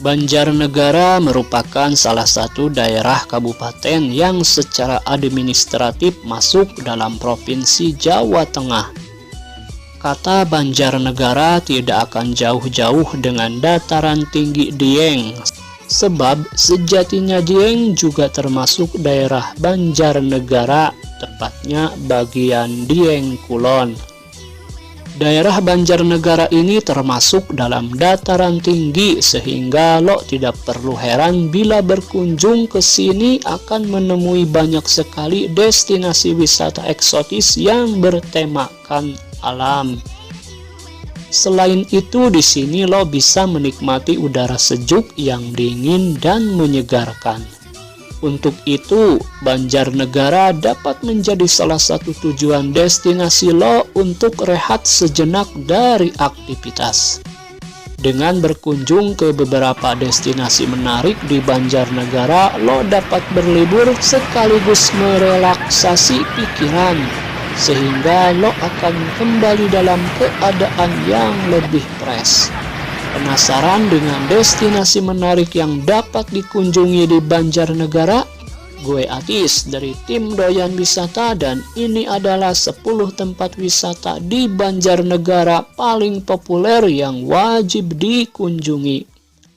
Banjarnegara merupakan salah satu daerah kabupaten yang secara administratif masuk dalam Provinsi Jawa Tengah. Kata Banjarnegara tidak akan jauh-jauh dengan dataran tinggi Dieng, sebab sejatinya Dieng juga termasuk daerah Banjarnegara, tepatnya bagian Dieng Kulon. Daerah Banjarnegara ini termasuk dalam dataran tinggi sehingga lo tidak perlu heran bila berkunjung ke sini akan menemui banyak sekali destinasi wisata eksotis yang bertemakan alam. Selain itu, di sini lo bisa menikmati udara sejuk yang dingin dan menyegarkan. Untuk itu, Banjarnegara dapat menjadi salah satu tujuan destinasi lo untuk rehat sejenak dari aktivitas. Dengan berkunjung ke beberapa destinasi menarik di Banjarnegara, lo dapat berlibur sekaligus merelaksasi pikiran, sehingga lo akan kembali dalam keadaan yang lebih fresh. Penasaran dengan destinasi menarik yang dapat dikunjungi di Banjarnegara? Gue Atis dari tim Doyan Wisata, dan ini adalah 10 tempat wisata di Banjarnegara paling populer yang wajib dikunjungi.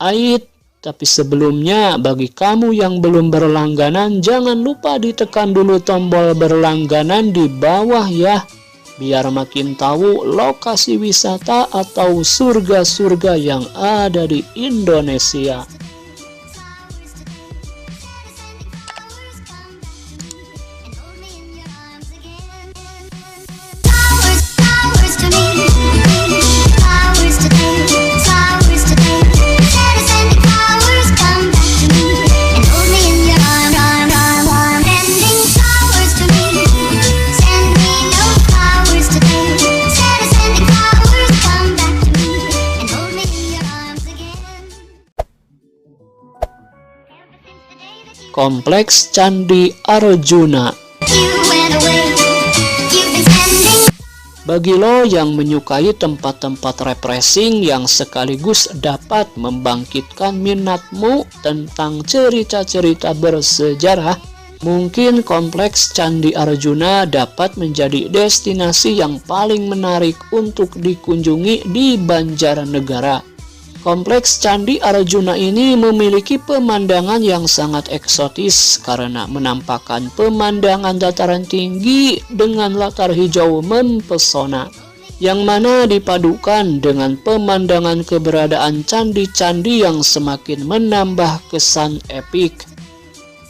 Ait, tapi sebelumnya bagi kamu yang belum berlangganan, jangan lupa ditekan dulu tombol berlangganan di bawah ya, biar makin tahu lokasi wisata atau surga-surga yang ada di Indonesia. Kompleks Candi Arjuna. Bagi lo yang menyukai tempat-tempat refreshing yang sekaligus dapat membangkitkan minatmu tentang cerita-cerita bersejarah, mungkin Kompleks Candi Arjuna dapat menjadi destinasi yang paling menarik untuk dikunjungi di Banjarnegara. Kompleks Candi Arjuna ini memiliki pemandangan yang sangat eksotis karena menampakkan pemandangan dataran tinggi dengan latar hijau mempesona, yang mana dipadukan dengan pemandangan keberadaan candi-candi yang semakin menambah kesan epik.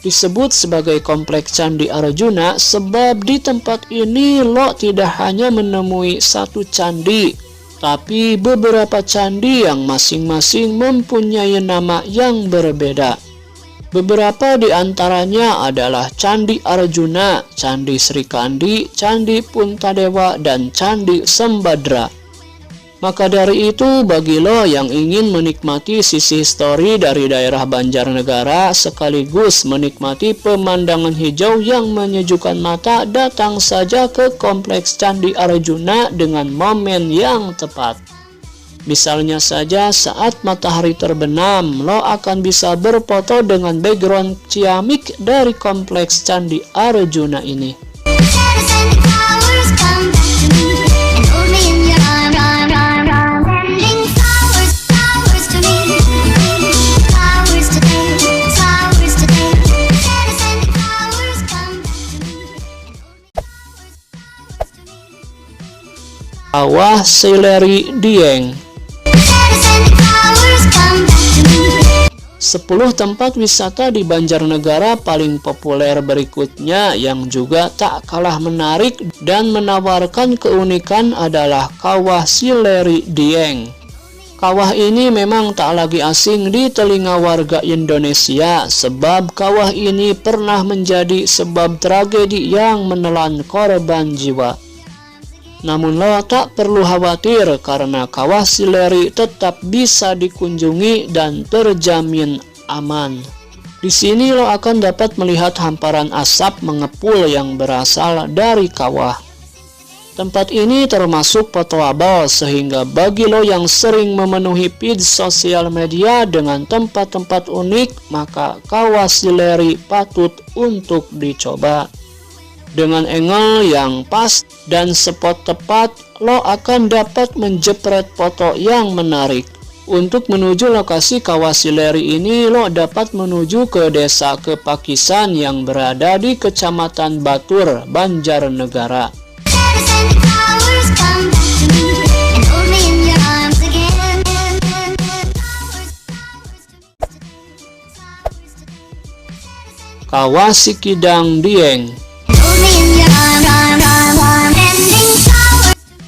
Disebut sebagai Kompleks Candi Arjuna sebab di tempat ini lo tidak hanya menemui satu candi, tapi beberapa candi yang masing-masing mempunyai nama yang berbeda. Beberapa di antaranya adalah Candi Arjuna, Candi Srikandi, Candi Puntadewa, dan Candi Sembadra. Maka dari itu, bagi lo yang ingin menikmati sisi histori dari daerah Banjarnegara sekaligus menikmati pemandangan hijau yang menyejukkan mata, datang saja ke Kompleks Candi Arjuna dengan momen yang tepat. Misalnya saja saat matahari terbenam, lo akan bisa berfoto dengan background ciamik dari Kompleks Candi Arjuna ini. Kawah Sileri Dieng. 10 tempat wisata di Banjarnegara paling populer berikutnya yang juga tak kalah menarik dan menawarkan keunikan adalah Kawah Sileri Dieng. Kawah ini memang tak lagi asing di telinga warga Indonesia sebab kawah ini pernah menjadi sebab tragedi yang menelan korban jiwa. Namun lo tak perlu khawatir karena Kawah Sileri tetap bisa dikunjungi dan terjamin aman. Di sini lo akan dapat melihat hamparan asap mengepul yang berasal dari kawah. Tempat ini termasuk fotoable, sehingga bagi lo yang sering memenuhi feed sosial media dengan tempat-tempat unik, maka Kawah Sileri patut untuk dicoba. Dengan angle yang pas dan spot tepat, lo akan dapat menjepret foto yang menarik. Untuk menuju lokasi Kawah Sileri ini, lo dapat menuju ke Desa Kepakisan yang berada di Kecamatan Batur, Banjarnegara. Kawah Sikidang Dieng.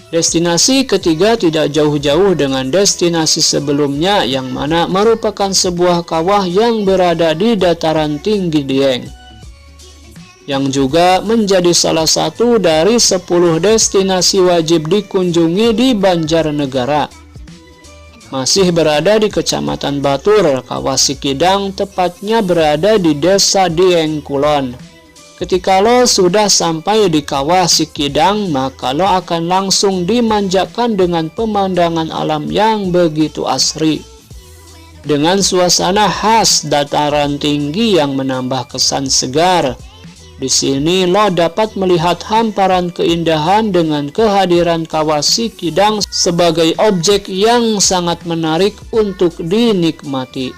Destinasi ketiga tidak jauh-jauh dengan destinasi sebelumnya, yang mana merupakan sebuah kawah yang berada di dataran tinggi Dieng, yang juga menjadi salah satu dari 10 destinasi wajib dikunjungi di Banjarnegara. Masih berada di Kecamatan Batur, Kawah Sikidang tepatnya berada di Desa Dieng Kulon. Ketika lo sudah sampai di Kawah Sikidang, maka lo akan langsung dimanjakan dengan pemandangan alam yang begitu asri. Dengan suasana khas dataran tinggi yang menambah kesan segar. Di sini lo dapat melihat hamparan keindahan dengan kehadiran Kawah Sikidang sebagai objek yang sangat menarik untuk dinikmati.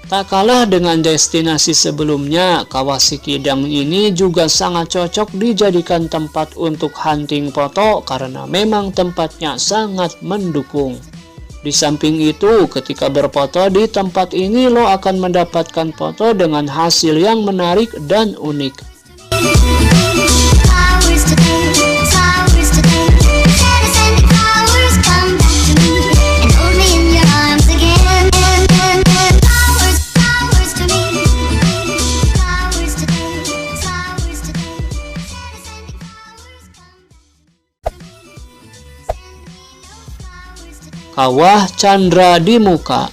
Tak kalah dengan destinasi sebelumnya, Kawah Sikidang ini juga sangat cocok dijadikan tempat untuk hunting foto karena memang tempatnya sangat mendukung. Di samping itu, ketika berfoto di tempat ini, lo akan mendapatkan foto dengan hasil yang menarik dan unik. Kawah Chandra di Muka.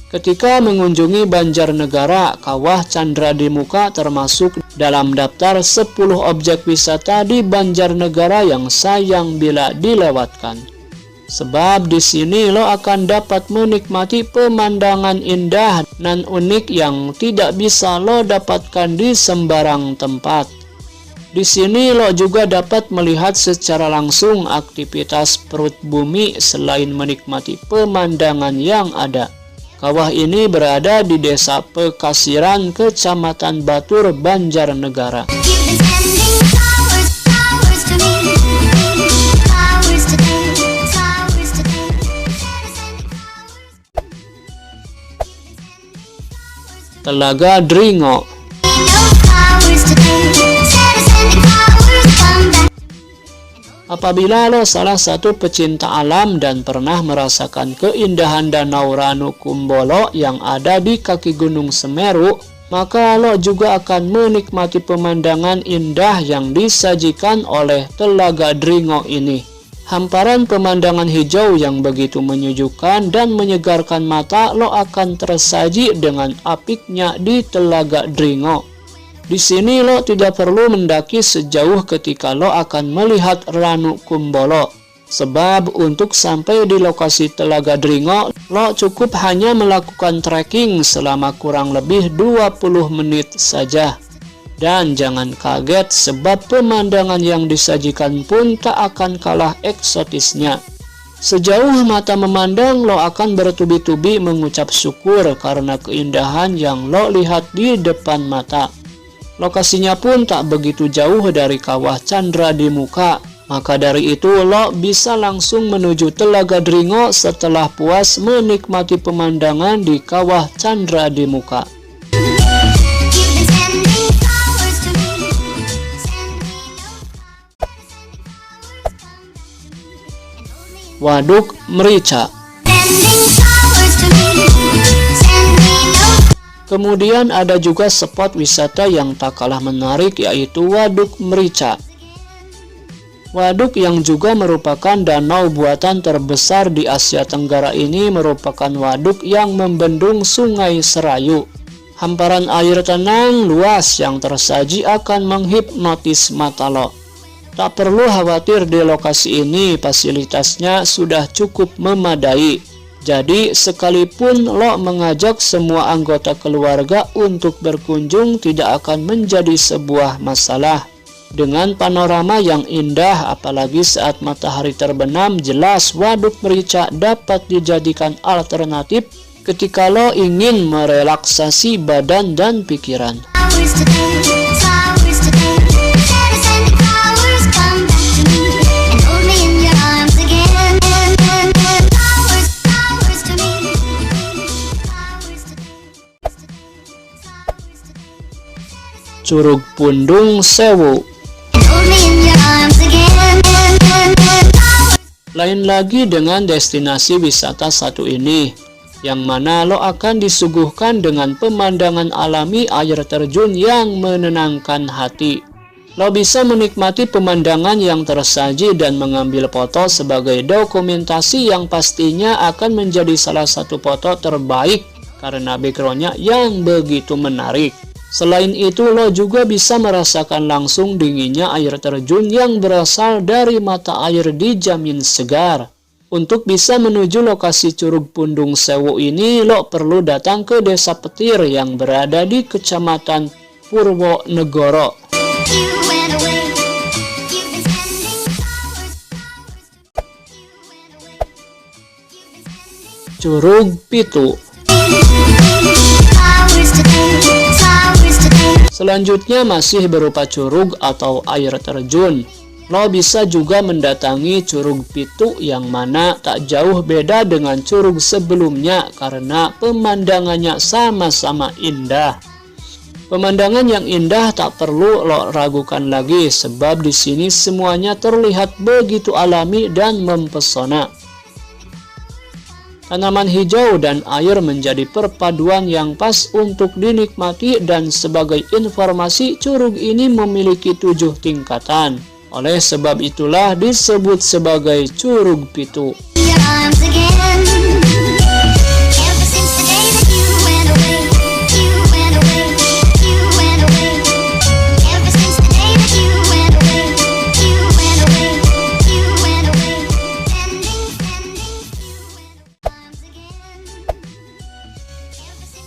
Ketika mengunjungi Banjarnegara, Kawah Chandra di Muka termasuk dalam daftar 10 objek wisata di Banjarnegara yang sayang bila dilewatkan. Sebab di sini lo akan dapat menikmati pemandangan indah dan unik yang tidak bisa lo dapatkan di sembarang tempat. Di sini lo juga dapat melihat secara langsung aktivitas perut bumi selain menikmati pemandangan yang ada. Kawah ini berada di Desa Pekasiran, Kecamatan Batur, Banjarnegara. Telaga Dringo. Apabila lo salah satu pecinta alam dan pernah merasakan keindahan Danau Ranu Kumbolo yang ada di kaki Gunung Semeru, maka lo juga akan menikmati pemandangan indah yang disajikan oleh Telaga Dringo ini. Hamparan pemandangan hijau yang begitu menyejukkan dan menyegarkan mata, lo akan tersaji dengan apiknya di Telaga Dringo. Di sini lo tidak perlu mendaki sejauh ketika lo akan melihat Ranu Kumbolo. Sebab untuk sampai di lokasi Telaga Dringo, lo cukup hanya melakukan trekking selama kurang lebih 20 menit saja. Dan jangan kaget sebab pemandangan yang disajikan pun tak akan kalah eksotisnya. Sejauh mata memandang, lo akan bertubi-tubi mengucap syukur karena keindahan yang lo lihat di depan mata. Lokasinya pun tak begitu jauh dari Kawah Chandra di Muka. Maka dari itu lo bisa langsung menuju Telaga Dringo setelah puas menikmati pemandangan di Kawah Chandra di Muka. Waduk Merica. Kemudian ada juga spot wisata yang tak kalah menarik, yaitu Waduk Merica. Waduk yang juga merupakan danau buatan terbesar di Asia Tenggara ini merupakan waduk yang membendung Sungai Serayu. Hamparan air tenang luas yang tersaji akan menghipnotis mata lo. Tak perlu khawatir, di lokasi ini fasilitasnya sudah cukup memadai. Jadi sekalipun lo mengajak semua anggota keluarga untuk berkunjung tidak akan menjadi sebuah masalah. Dengan panorama yang indah, apalagi saat matahari terbenam, jelas Waduk Merica dapat dijadikan alternatif ketika lo ingin merelaksasi badan dan pikiran. Curug Pundung Sewu. Lain lagi dengan destinasi wisata satu ini, yang mana lo akan disuguhkan dengan pemandangan alami air terjun yang menenangkan hati. Lo bisa menikmati pemandangan yang tersaji dan mengambil foto sebagai dokumentasi yang pastinya akan menjadi salah satu foto terbaik karena backgroundnya yang begitu menarik. Selain itu, lo juga bisa merasakan langsung dinginnya air terjun yang berasal dari mata air dijamin segar. Untuk bisa menuju lokasi Curug Pundung Sewu ini, lo perlu datang ke Desa Petir yang berada di Kecamatan Purwonegoro. Curug Pitu. Selanjutnya masih berupa curug atau air terjun. Lo bisa juga mendatangi Curug Pitu yang mana tak jauh beda dengan curug sebelumnya karena pemandangannya sama-sama indah. Pemandangan yang indah tak perlu lo ragukan lagi sebab di sini semuanya terlihat begitu alami dan mempesona. Tanaman hijau dan air menjadi perpaduan yang pas untuk dinikmati, dan sebagai informasi, curug ini memiliki 7 tingkatan. Oleh sebab itulah disebut sebagai Curug Pitu.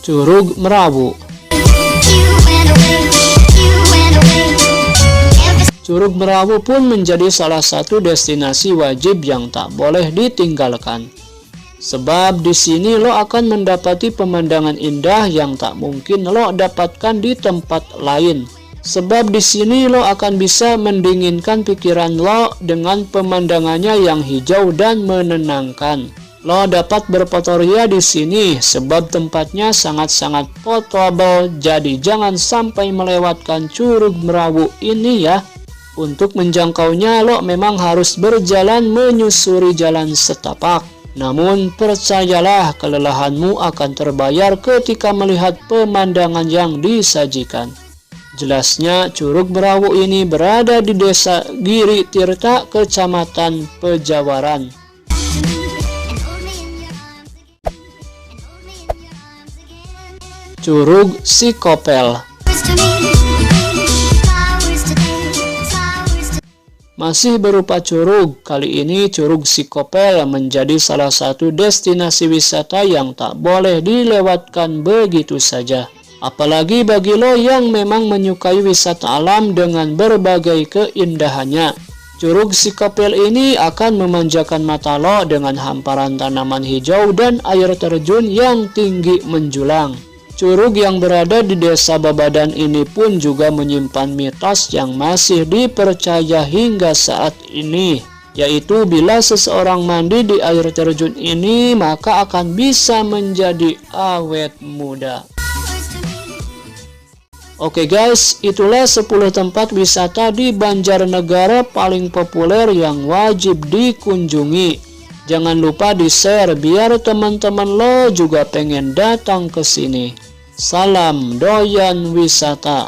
Curug Merawu. Curug Merawu pun menjadi salah satu destinasi wajib yang tak boleh ditinggalkan. Sebab di sini lo akan mendapati pemandangan indah yang tak mungkin lo dapatkan di tempat lain. Sebab di sini lo akan bisa mendinginkan pikiran lo dengan pemandangannya yang hijau dan menenangkan. Lo dapat berfotoria di sini sebab tempatnya sangat-sangat fotoable, jadi jangan sampai melewatkan Curug Merawu ini ya. Untuk menjangkaunya lo memang harus berjalan menyusuri jalan setapak. Namun percayalah, kelelahanmu akan terbayar ketika melihat pemandangan yang disajikan. Jelasnya Curug Merawu ini berada di Desa Giri Tirta, Kecamatan Pejawaran. Curug Sikopel. Masih berupa curug, kali ini Curug Sikopel menjadi salah satu destinasi wisata yang tak boleh dilewatkan begitu saja. Apalagi bagi lo yang memang menyukai wisata alam dengan berbagai keindahannya. Curug Sikopel ini akan memanjakan mata lo dengan hamparan tanaman hijau dan air terjun yang tinggi menjulang. Curug yang berada di Desa Babadan ini pun juga menyimpan mitos yang masih dipercaya hingga saat ini, yaitu bila seseorang mandi di air terjun ini maka akan bisa menjadi awet muda. Oke guys, itulah 10 tempat wisata di Banjarnegara paling populer yang wajib dikunjungi. Jangan lupa di-share biar teman-teman lo juga pengen datang ke sini. Salam doyan wisata.